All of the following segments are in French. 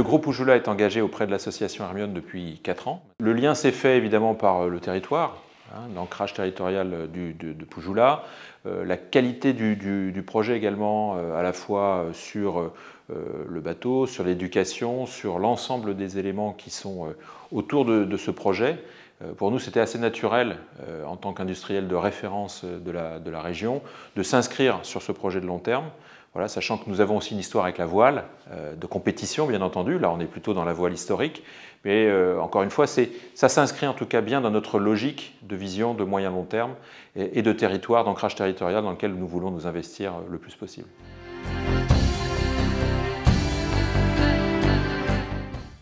Le groupe Pujula est engagé auprès de l'association Hermione depuis 4 ans. Le lien s'est fait évidemment par le territoire, l'ancrage territorial de Pujula, la qualité du projet également, à la fois sur le bateau, sur l'éducation, sur l'ensemble des éléments qui sont autour de ce projet. Pour nous, c'était assez naturel, en tant qu'industriel de référence de la région, de s'inscrire sur ce projet de long terme. Voilà, sachant que nous avons aussi une histoire avec la voile, de compétition bien entendu, là on est plutôt dans la voile historique, mais encore une fois, ça s'inscrit en tout cas bien dans notre logique de vision de moyen long terme et de territoire, d'ancrage territorial dans lequel nous voulons nous investir le plus possible.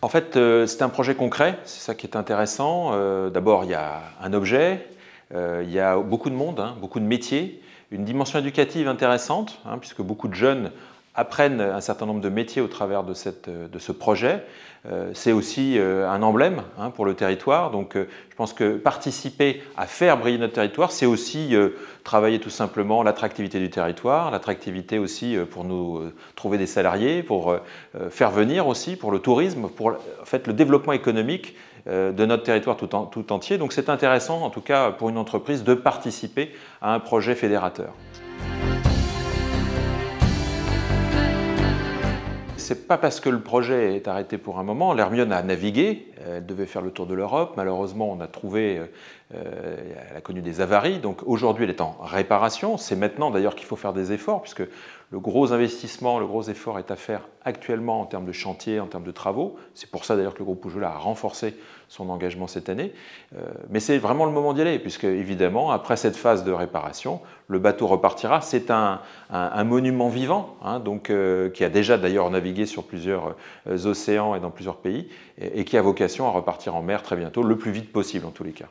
En fait, c'est un projet concret, c'est ça qui est intéressant. D'abord, il y a un objet, il y a beaucoup de monde, beaucoup de métiers, une dimension éducative intéressante, puisque beaucoup de jeunes apprennent un certain nombre de métiers au travers de ce projet. C'est aussi un emblème pour le territoire, donc je pense que participer à faire briller notre territoire, c'est aussi travailler tout simplement l'attractivité du territoire, l'attractivité aussi pour nous trouver des salariés, pour faire venir aussi, pour le tourisme, pour en fait, le développement économique de notre territoire tout entier. Donc c'est intéressant, en tout cas pour une entreprise, de participer à un projet fédérateur. C'est pas parce que le projet est arrêté pour un moment. L'Hermione a navigué, elle devait faire le tour de l'Europe. Malheureusement, on a trouvé, elle a connu des avaries. Donc aujourd'hui, elle est en réparation. C'est maintenant d'ailleurs qu'il faut faire des efforts, puisque le gros investissement, le gros effort est à faire actuellement en termes de chantier, en termes de travaux. C'est pour ça d'ailleurs que le groupe Pujula a renforcé son engagement cette année. Mais c'est vraiment le moment d'y aller, puisque évidemment, après cette phase de réparation, le bateau repartira. C'est un monument vivant, donc, qui a déjà d'ailleurs navigué sur plusieurs océans et dans plusieurs pays, et qui a vocation à repartir en mer très bientôt, le plus vite possible en tous les cas.